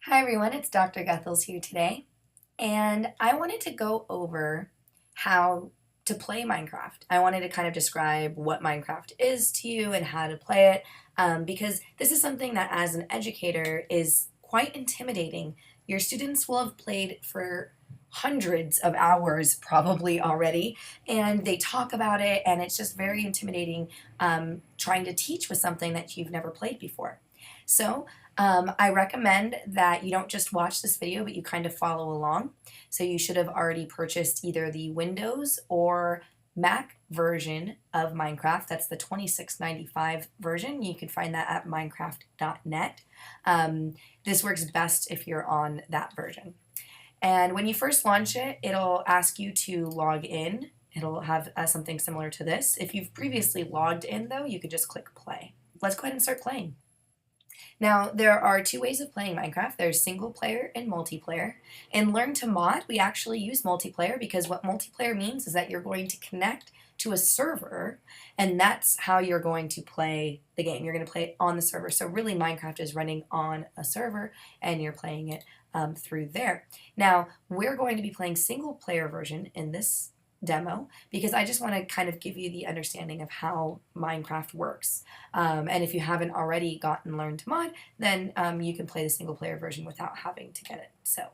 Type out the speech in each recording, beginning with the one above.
Hi everyone, it's Dr. Guthels here today, and I wanted to go over how to play Minecraft. I wanted to kind of describe what Minecraft is to you and how to play it, because this is something that as an educator is quite intimidating. Your students will have played for hundreds of hours probably already, and they talk about it, and it's just very intimidating trying to teach with something that you've never played before. So I recommend that you don't just watch this video, but you kind of follow along. So you should have already purchased either the Windows or Mac version of Minecraft. That's the 2695 version. You can find that at minecraft.net. This works best if you're on that version. And when you first launch it, it'll ask you to log in. It'll have something similar to this. If you've previously logged in, though, you could just click play. Let's go ahead and start playing. Now, there are two ways of playing Minecraft. There's single player and multiplayer. In Learn to Mod, we actually use multiplayer because what multiplayer means is that you're going to connect to a server, and that's how you're going to play the game. You're going to play it on the server. So really, Minecraft is running on a server, and you're playing it through there. Now, we're going to be playing single player version in this demo because I just want to kind of give you the understanding of how Minecraft works. And if you haven't already gotten Learn to Mod, then you can play the single player version without having to get it. So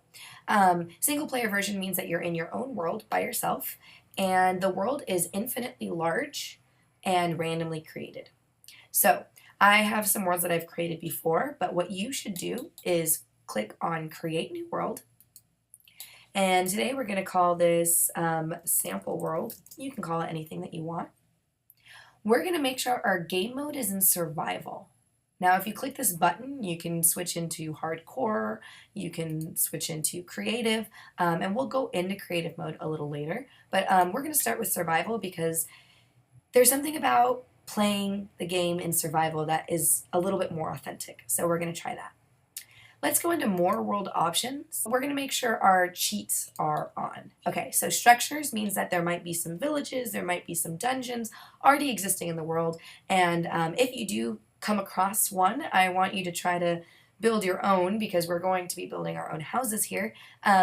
single player version means that you're in your own world by yourself, and the world is infinitely large and randomly created. So I have some worlds that I've created before, but what you should do is click on Create New World. And today we're going to call this sample world. You can call it anything that you want. We're going to make sure our game mode is in survival. Now, if you click this button, you can switch into hardcore, you can switch into creative, and we'll go into creative mode a little later. But we're going to start with survival because there's something about playing the game in survival that is a little bit more authentic. So we're going to try that. Let's go into more world options. We're going to make sure our cheats are on. Okay, so structures means that there might be some villages, there might be some dungeons already existing in the world, and if you do come across one, I want you to try to build your own because we're going to be building our own houses here,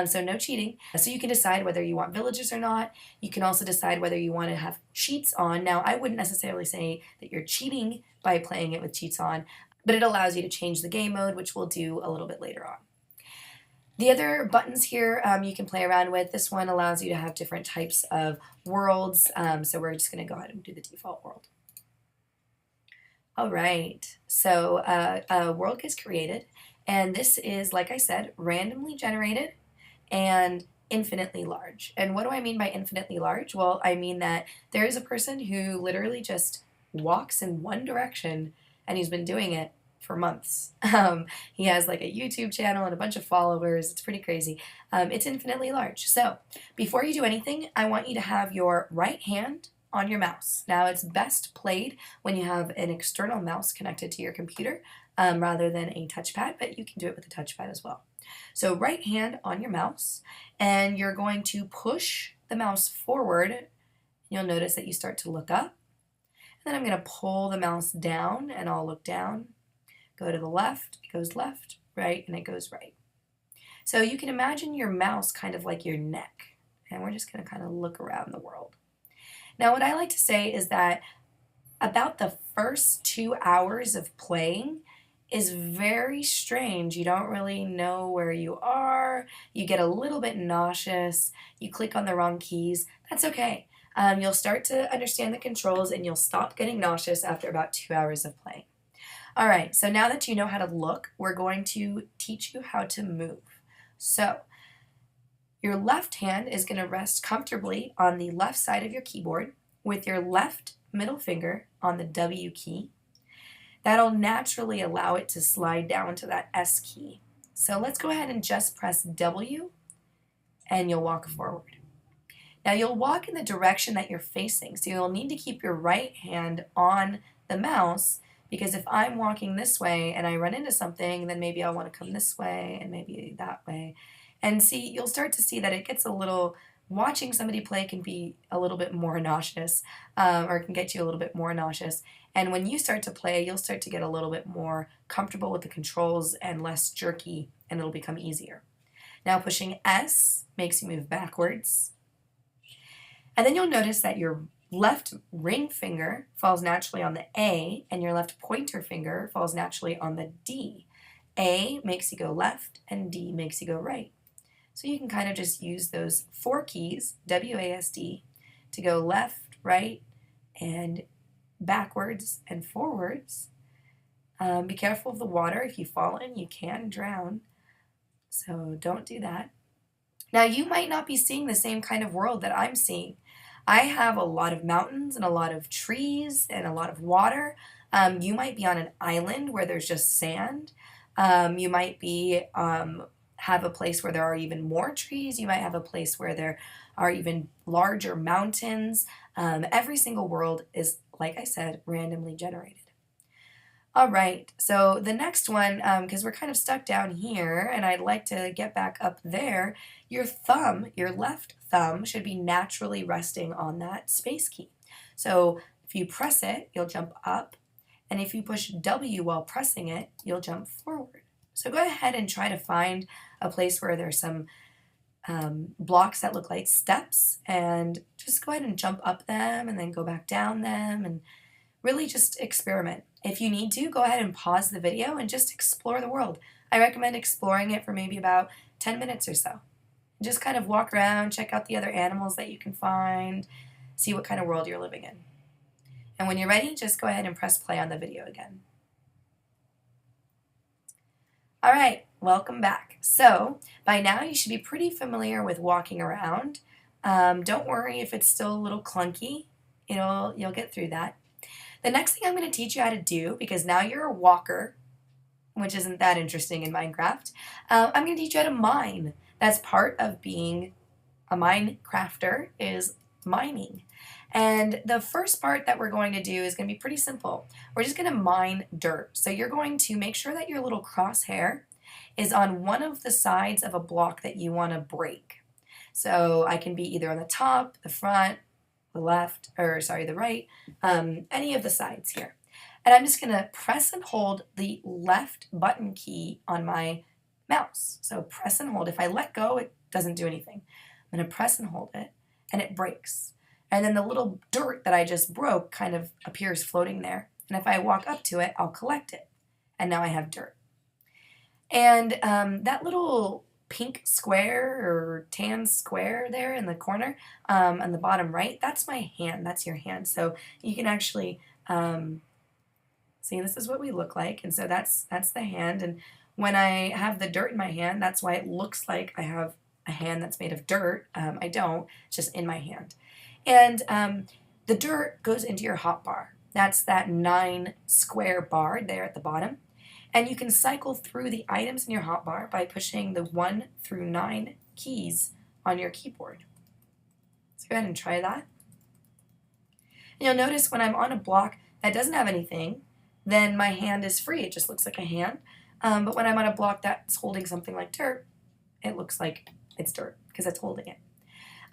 so no cheating. So you can decide whether you want villages or not. You can also decide whether you want to have cheats on. Now, I wouldn't necessarily say that you're cheating by playing it with cheats on, but it allows you to change the game mode, which we'll do a little bit later on. The other buttons here you can play around with. This one allows you to have different types of worlds, so we're just going to go ahead and do the default world. All right, so a world gets created, and this is, like I said, randomly generated and infinitely large. And what do I mean by infinitely large? Well, I mean that there is a person who literally just walks in one direction, and he's been doing it for months. He has like a YouTube channel and a bunch of followers. It's pretty crazy. It's infinitely large. So before you do anything, I want you to have your right hand on your mouse. Now, it's best played when you have an external mouse connected to your computer rather than a touchpad, but you can do it with a touchpad as well. So right hand on your mouse, and you're going to push the mouse forward. You'll notice that you start to look up. And then I'm going to pull the mouse down, and I'll look down, go to the left, it goes left, right, and it goes right. So you can imagine your mouse kind of like your neck, and we're just going to kind of look around the world. Now, what I like to say is that about the first 2 hours of playing is very strange. You don't really know where you are. You get a little bit nauseous. You click on the wrong keys. That's okay. You'll start to understand the controls, and you'll stop getting nauseous after about 2 hours of playing. All right, so now that you know how to look, we're going to teach you how to move. So your left hand is going to rest comfortably on the left side of your keyboard with your left middle finger on the W key. That'll naturally allow it to slide down to that S key. So let's go ahead and just press W, and you'll walk forward. Now, you'll walk in the direction that you're facing, so you'll need to keep your right hand on the mouse, because if I'm walking this way and I run into something, then maybe I'll want to come this way and maybe that way. And see, you'll start to see that it gets a little, watching somebody play can be a little bit more nauseous, or can get you a little bit more nauseous. And when you start to play, you'll start to get a little bit more comfortable with the controls and less jerky and it'll become easier. Now pushing S makes you move backwards. And then you'll notice that your left ring finger falls naturally on the A, and your left pointer finger falls naturally on the D. A makes you go left, and D makes you go right. So you can kind of just use those 4 keys, WASD, to go left, right, and backwards and forwards. Be careful of the water. If you fall in, you can drown. So don't do that. Now, you might not be seeing the same kind of world that I'm seeing. I have a lot of mountains and a lot of trees and a lot of water. You might be on an island where there's just sand. You might be have a place where there are even more trees. You might have a place where there are even larger mountains. Every single world is, like I said, randomly generated. All right, so the next one, because we're kind of stuck down here, and I'd like to get back up there, your thumb, your left thumb, should be naturally resting on that space key. So if you press it, you'll jump up, and if you push W while pressing it, you'll jump forward. So go ahead and try to find a place where there's some blocks that look like steps, and just go ahead and jump up them and then go back down them, and really just experiment. If you need to, go ahead and pause the video and just explore the world. I recommend exploring it for maybe about 10 minutes or so. Just kind of walk around, check out the other animals that you can find, see what kind of world you're living in. And when you're ready, just go ahead and press play on the video again. All right, welcome back. So by now you should be pretty familiar with walking around. Don't worry if it's still a little clunky. You'll get through that. The next thing I'm going to teach you how to do, because now you're a walker, which isn't that interesting in Minecraft, I'm going to teach you how to mine. That's part of being a Minecrafter, is mining. And the first part that we're going to do is going to be pretty simple. We're just going to mine dirt. So you're going to make sure that your little crosshair is on one of the sides of a block that you want to break. So I can be either on the top, the front, the left, the right, any of the sides here. And I'm just going to press and hold the left button key on my mouse. So press and hold. If I let go, it doesn't do anything. I'm going to press and hold it, and it breaks. And then the little dirt that I just broke kind of appears floating there. And if I walk up to it, I'll collect it. And now I have dirt. And that little pink square or tan square there in the corner on the bottom right, that's my hand. That's your hand. So you can actually see, this is what we look like. And so that's the hand. And when I have the dirt in my hand, that's why it looks like I have a hand that's made of dirt. I don't. It's just in my hand. And the dirt goes into your hotbar. That's that 9 square bar there at the bottom. And you can cycle through the items in your hotbar by pushing the 1 through 9 keys on your keyboard. So go ahead and try that. And you'll notice when I'm on a block that doesn't have anything, then my hand is free. It just looks like a hand. But when I'm on a block that's holding something like dirt, it looks like it's dirt because it's holding it.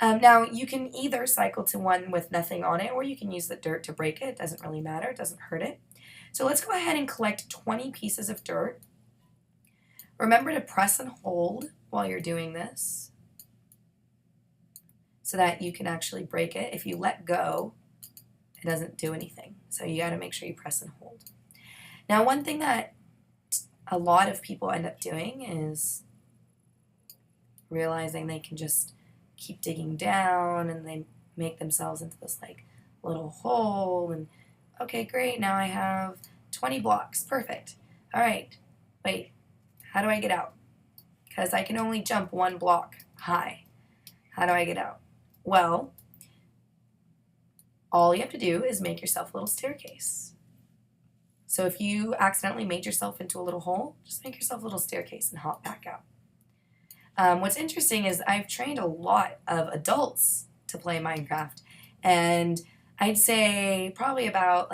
Now, you can either cycle to one with nothing on it, or you can use the dirt to break it. It doesn't really matter. It doesn't hurt it. So let's go ahead and collect 20 pieces of dirt. Remember to press and hold while you're doing this so that you can actually break it. If you let go, it doesn't do anything. So you got to make sure you press and hold. Now, one thing that a lot of people end up doing is realizing they can just keep digging down, and they make themselves into this like little hole, and okay, great, now I have 20 blocks, perfect. All right, wait, how do I get out? Because I can only jump 1 block high. How do I get out? Well, all you have to do is make yourself a little staircase. So if you accidentally made yourself into a little hole, just make yourself a little staircase and hop back out. What's interesting is I've trained a lot of adults to play Minecraft, and I'd say probably about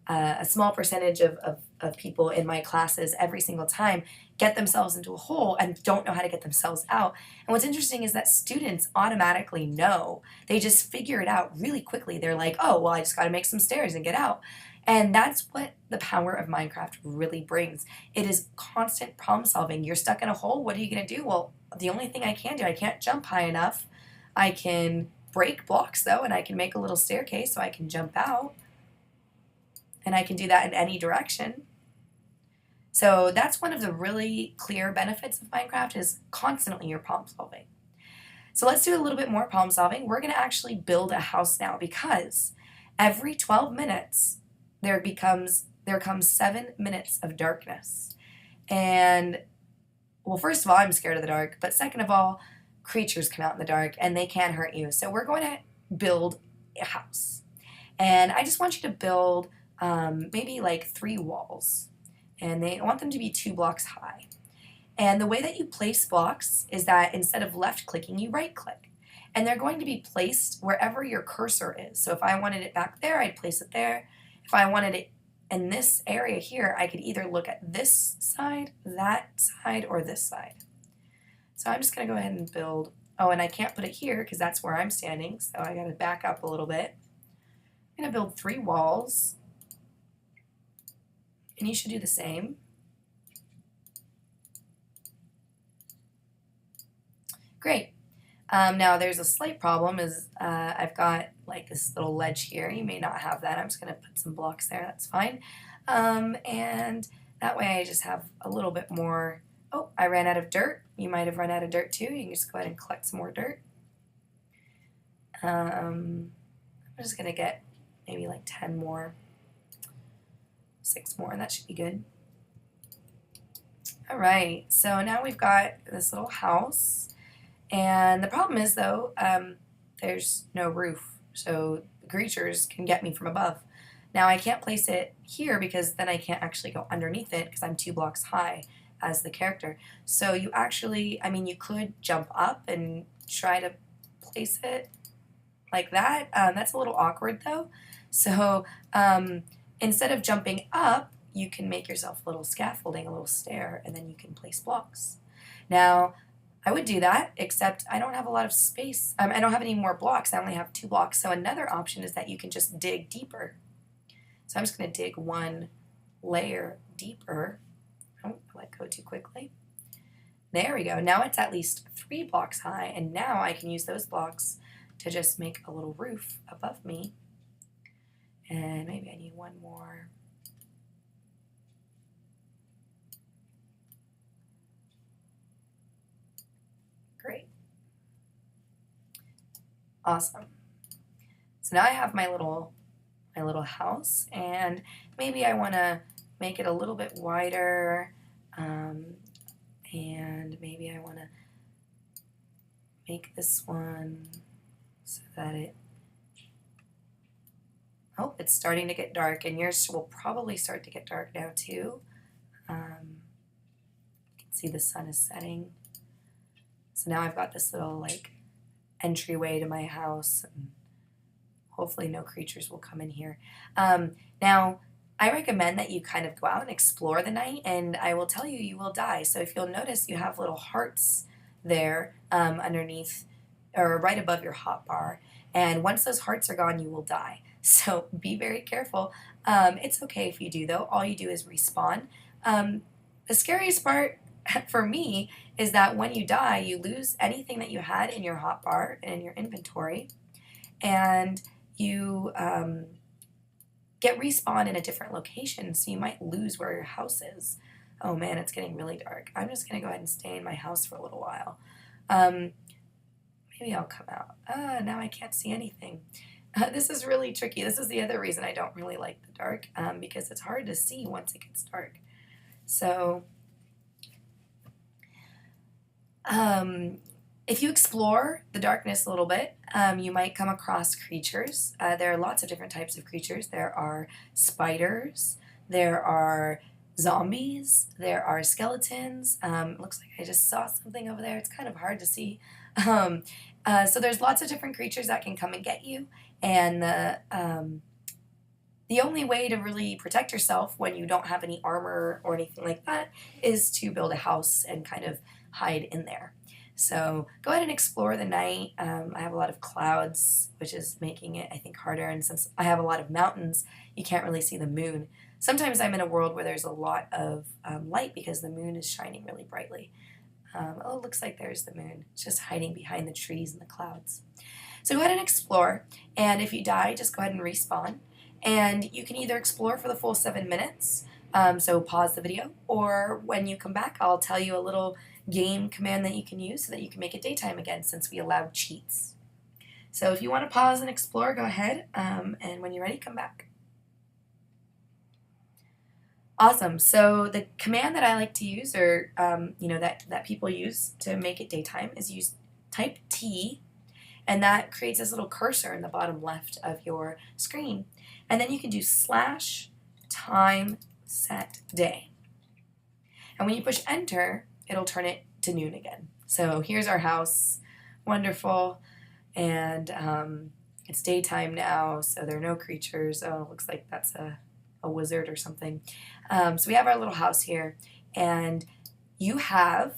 a small percentage of people in my classes every single time get themselves into a hole and don't know how to get themselves out. And what's interesting is that students automatically know. They just figure it out really quickly. They're like, oh, well, I just got to make some stairs and get out. And that's what the power of Minecraft really brings. It is constant problem solving. You're stuck in a hole. What are you going to do? Well, the only thing I can do, I can't jump high enough. I can break blocks though, and I can make a little staircase so I can jump out. And I can do that in any direction. So that's one of the really clear benefits of Minecraft is constantly you're problem solving. So let's do a little bit more problem solving. We're going to actually build a house now because every 12 minutes there comes 7 minutes of darkness. And well, first of all, I'm scared of the dark, but second of all, creatures come out in the dark and they can hurt you. So we're going to build a house. And I just want you to build maybe like 3 walls. And I want them to be 2 blocks high. And the way that you place blocks is that instead of left clicking, you right click. And they're going to be placed wherever your cursor is. So if I wanted it back there, I'd place it there. If I wanted it in this area here, I could either look at this side, that side, or this side. So I'm just going to go ahead and build. Oh, and I can't put it here because that's where I'm standing. So I got to back up a little bit. I'm going to build 3 walls. And you should do the same. Great. Now there's a slight problem is I've got like this little ledge here. You may not have that. I'm just going to put some blocks there. That's fine. And that way I just have a little bit more. Oh, I ran out of dirt. You might have run out of dirt too. You can just go ahead and collect some more dirt. I'm just going to get maybe like 10 more. 6 more, and that should be good. All right, so now we've got this little house, and the problem is though, there's no roof, so the creatures can get me from above. Now I can't place it here because then I can't actually go underneath it because I'm 2 blocks high as the character. So you actually, I mean, you could jump up and try to place it like that. That's a little awkward though. So instead of jumping up, you can make yourself a little scaffolding, a little stair, and then you can place blocks. Now, I would do that, except I don't have a lot of space. I don't have any more blocks. I only have 2 blocks. So another option is that you can just dig deeper. So I'm just going to dig 1 layer deeper. Oh, I let go too quickly. There we go. Now it's at least 3 blocks high, and now I can use those blocks to just make a little roof above me. And maybe I need 1 more. Great. Awesome. So now I have my little house, and maybe I want to make it a little bit wider, and maybe I want to make this one so that it. Oh, it's starting to get dark, and yours will probably start to get dark now too. You can see the sun is setting. So now I've got this little like entryway to my house, and hopefully no creatures will come in here. Now, I recommend that you kind of go out and explore the night, and I will tell you, you will die. So if you'll notice, you have little hearts there underneath or right above your hotbar, and once those hearts are gone, you will die. So be very careful. It's okay if you do, though. All you do is respawn. The scariest part for me is that when you die, you lose anything that you had in your hotbar and in your inventory, and you get respawned in a different location, so you might lose where your house is. Oh man, it's getting really dark. I'm just going to go ahead and stay in my house for a little while. Maybe I'll come out. Now I can't see anything. This is really tricky. This is the other reason I don't really like the dark, because it's hard to see once it gets dark. So, if you explore the darkness a little bit, you might come across creatures. There are lots of different types of creatures. There are spiders, there are zombies, there are skeletons. Looks like I just saw something over there. It's kind of hard to see. So there's lots of different creatures that can come and get you. And the only way to really protect yourself when you don't have any armor or anything like that is to build a house and kind of hide in there. So go ahead and explore the night. I have a lot of clouds, which is making it, I think, harder. And since I have a lot of mountains, you can't really see the moon. Sometimes I'm in a world where there's a lot of light because the moon is shining really brightly. Oh, it looks like there's the moon. It's just hiding behind the trees and the clouds. So go ahead and explore, and if you die, just go ahead and respawn. And you can either explore for the full 7 minutes, so pause the video, or when you come back, I'll tell you a little game command that you can use so that you can make it daytime again, since we allowed cheats. So if you want to pause and explore, go ahead, and when you're ready, come back. Awesome. So the command that I like to use, or that people use to make it daytime, is use type T, and that creates this little cursor in the bottom left of your screen. And then you can do /time set day. And when you push enter, it'll turn it to noon again. So here's our house, wonderful, and it's daytime now, so there are no creatures. Oh, it looks like that's a wizard or something. So we have our little house here, and you have,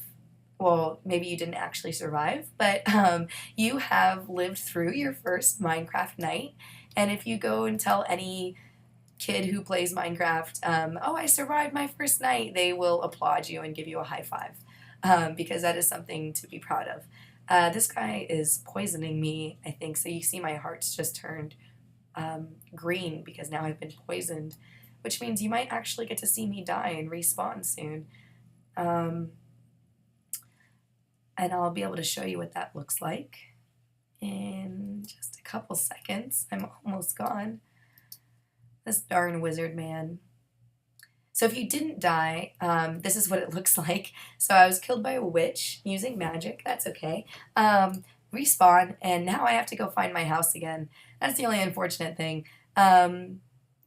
well, maybe you didn't actually survive, but you have lived through your first Minecraft night. And if you go and tell any kid who plays Minecraft, oh, I survived my first night, they will applaud you and give you a high five, because that is something to be proud of. This guy is poisoning me, I think, so you see my heart's just turned green because now I've been poisoned, which means you might actually get to see me die and respawn soon. And I'll be able to show you what that looks like in just a couple seconds. I'm almost gone. This darn wizard man. So if you didn't die, this is what it looks like. So I was killed by a witch using magic. That's okay. Respawn, and now I have to go find my house again. That's the only unfortunate thing.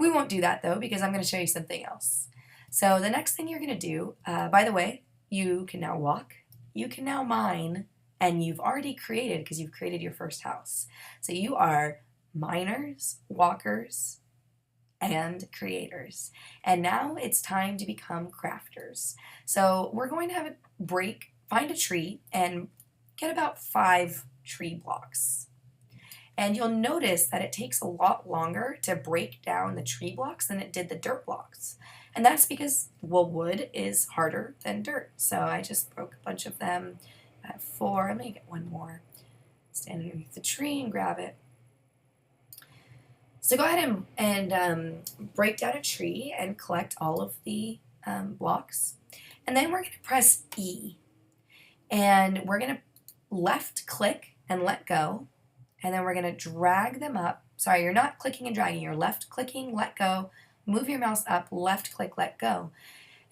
We won't do that, though, because I'm going to show you something else. So the next thing you're going to do, by the way, you can now walk, you can now mine, and you've already created, because you've created your first house. So you are miners, walkers, and creators. And now it's time to become crafters. So we're going to have a break, find a tree, and get about 5 tree blocks. And you'll notice that it takes a lot longer to break down the tree blocks than it did the dirt blocks. And that's because, well, wood is harder than dirt. So I just broke a bunch of them. I have 4. I'm going to get one more. Stand underneath the tree and grab it. So go ahead and break down a tree and collect all of the blocks. And then we're going to press E. And we're going to left click and let go. And then we're going to drag them up. Sorry, you're not clicking and dragging. You're left clicking, let go. Move your mouse up, left click, let go.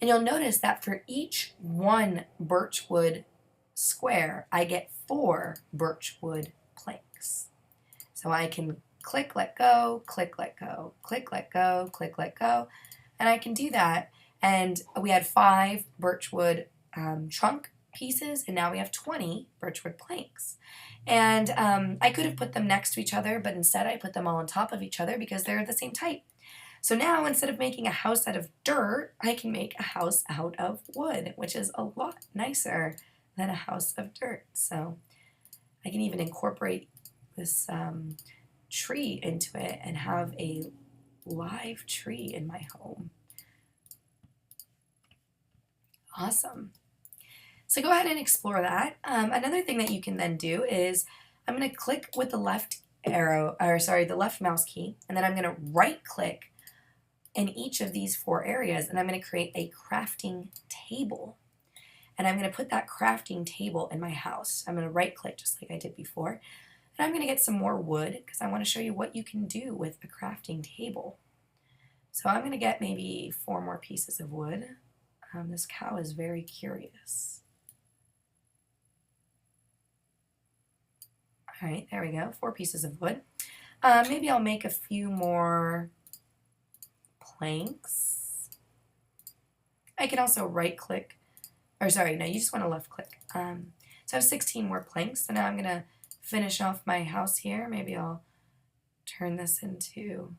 And you'll notice that for each 1 birchwood square, I get 4 birchwood planks. So I can click, let go, click, let go, click, let go, click, let go. And I can do that. And we had 5 birchwood trunk pieces, and now we have 20 birchwood planks. And I could have put them next to each other, but instead I put them all on top of each other because they're the same type. So now instead of making a house out of dirt, I can make a house out of wood, which is a lot nicer than a house of dirt. So I can even incorporate this tree into it and have a live tree in my home. Awesome. So go ahead and explore that. Another thing that you can then do is I'm going to click with the left the left mouse key, and then I'm going to right click in each of these 4 areas, and I'm going to create a crafting table. And I'm going to put that crafting table in my house. I'm going to right click just like I did before. And I'm going to get some more wood because I want to show you what you can do with a crafting table. So I'm going to get maybe 4 more pieces of wood. This cow is very curious. All right, there we go, 4 pieces of wood. Maybe I'll make a few more planks. I can also right click, or sorry, no, you just want to left click. So I have 16 more planks, so now I'm gonna finish off my house here. Maybe I'll turn this into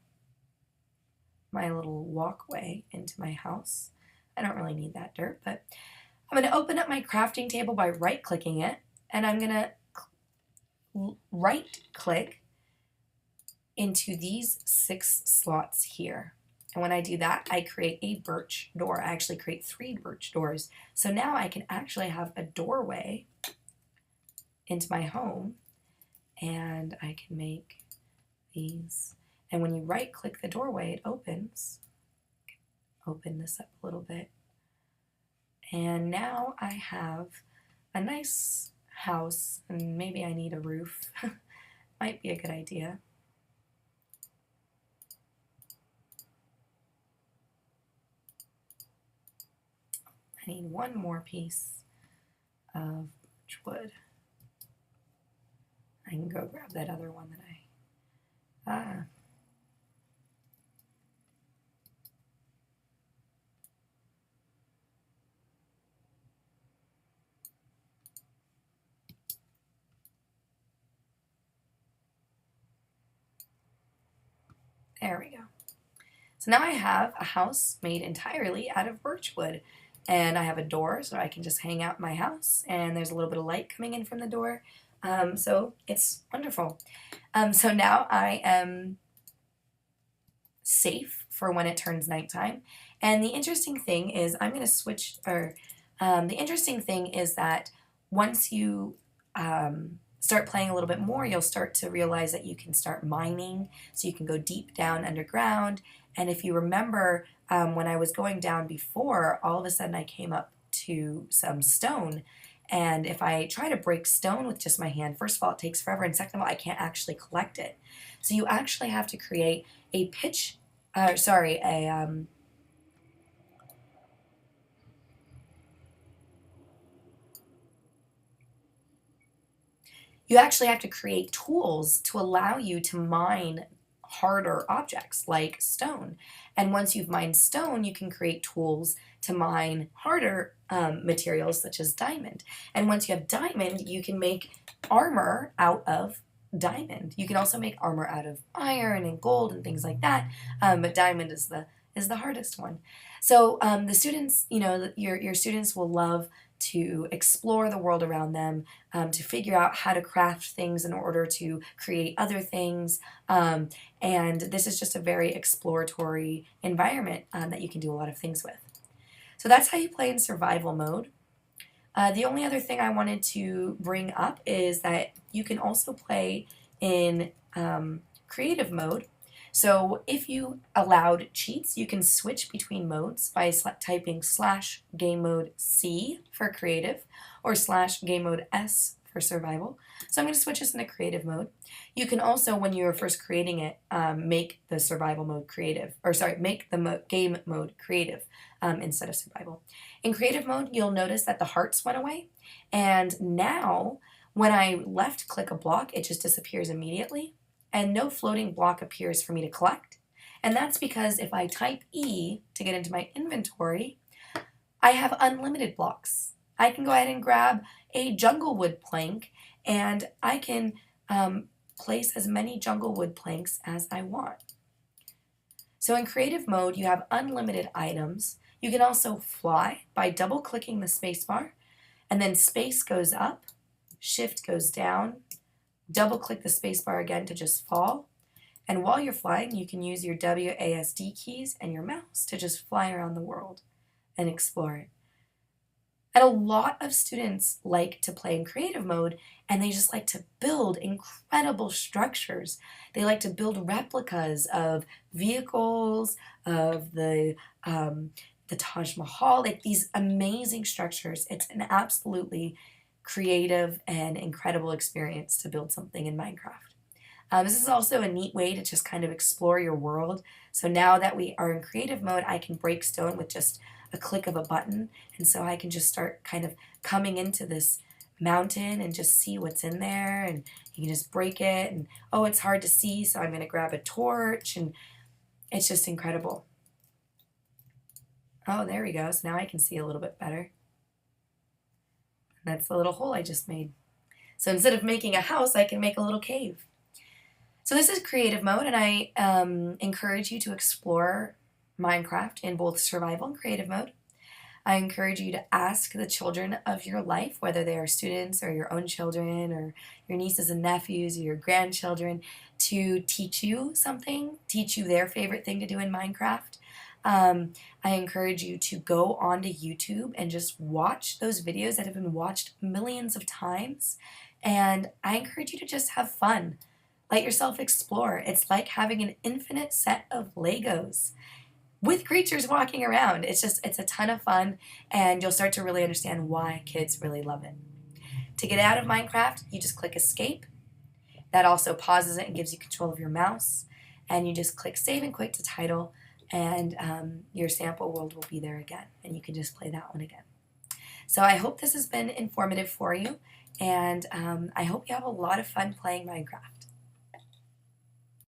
my little walkway into my house. I don't really need that dirt, but I'm gonna open up my crafting table by right clicking it, and I'm gonna right click into these 6 slots here. And when I do that, I create a birch door. I actually create 3 birch doors. So now I can actually have a doorway into my home, and I can make these. And when you right click the doorway, it opens. Open this up a little bit. And now I have a nice house, and maybe I need a roof. Might be a good idea. I need one more piece of birch wood. I can go grab that other one that there we go. So now I have a house made entirely out of birch wood, and I have a door so I can just hang out in my house, and there's a little bit of light coming in from the door. So it's wonderful. So now I am safe for when it turns nighttime. And the interesting thing is I'm going to switch, or the interesting thing is that once you start playing a little bit more, you'll start to realize that you can start mining, so you can go deep down underground. And if you remember, when I was going down before, all of a sudden I came up to some stone. And if I try to break stone with just my hand, first of all, it takes forever, and second of all, I can't actually collect it. So you actually have to create a you actually have to create tools to allow you to mine harder objects like stone. And once you've mined stone, you can create tools to mine harder materials such as diamond. And once you have diamond, you can make armor out of diamond. You can also make armor out of iron and gold and things like that, but diamond is the hardest one. So the students, your students will love to explore the world around them, to figure out how to craft things in order to create other things. And this is just a very exploratory environment that you can do a lot of things with. So that's how you play in survival mode. The only other thing I wanted to bring up is that you can also play in creative mode. So if you allowed cheats, you can switch between modes by typing /game mode C for creative or /game mode S for survival. So I'm going to switch this into creative mode. You can also, when you're first creating it, make the survival mode creative, or sorry, make the game mode creative instead of survival. In creative mode, you'll notice that the hearts went away, and now when I left click a block, it just disappears immediately, and no floating block appears for me to collect. And that's because if I type E to get into my inventory, I have unlimited blocks. I can go ahead and grab a jungle wood plank, and I can place as many jungle wood planks as I want. So in creative mode, you have unlimited items. You can also fly by double clicking the space bar, and then space goes up, shift goes down, double click the space bar again to just fall. And while you're flying, you can use your WASD keys and your mouse to just fly around the world and explore it. And a lot of students like to play in creative mode, and they just like to build incredible structures. They like to build replicas of vehicles, of the Taj Mahal, like these amazing structures. It's an absolutely creative and incredible experience to build something in Minecraft. This is also a neat way to just kind of explore your world. So now that we are in creative mode, I can break stone with just a click of a button, and so I can just start kind of coming into this mountain and just see what's in there, and you can just break it, and oh, it's hard to see, so I'm going to grab a torch, and it's just incredible. Oh, there we go. So now I can see a little bit better. That's the little hole I just made. So instead of making a house, I can make a little cave. So this is creative mode, and I encourage you to explore Minecraft in both survival and creative mode. I encourage you to ask the children of your life, whether they are students or your own children or your nieces and nephews or your grandchildren, to teach you something, teach you their favorite thing to do in Minecraft. I encourage you to go onto YouTube and just watch those videos that have been watched millions of times. And I encourage you to just have fun. Let yourself explore. It's like having an infinite set of Legos with creatures walking around. It's a ton of fun, and you'll start to really understand why kids really love it. To get out of Minecraft, you just click escape. That also pauses it and gives you control of your mouse. And you just click save and quit to title, and your sample world will be there again, and you can just play that one again. So I hope this has been informative for you, and I hope you have a lot of fun playing Minecraft.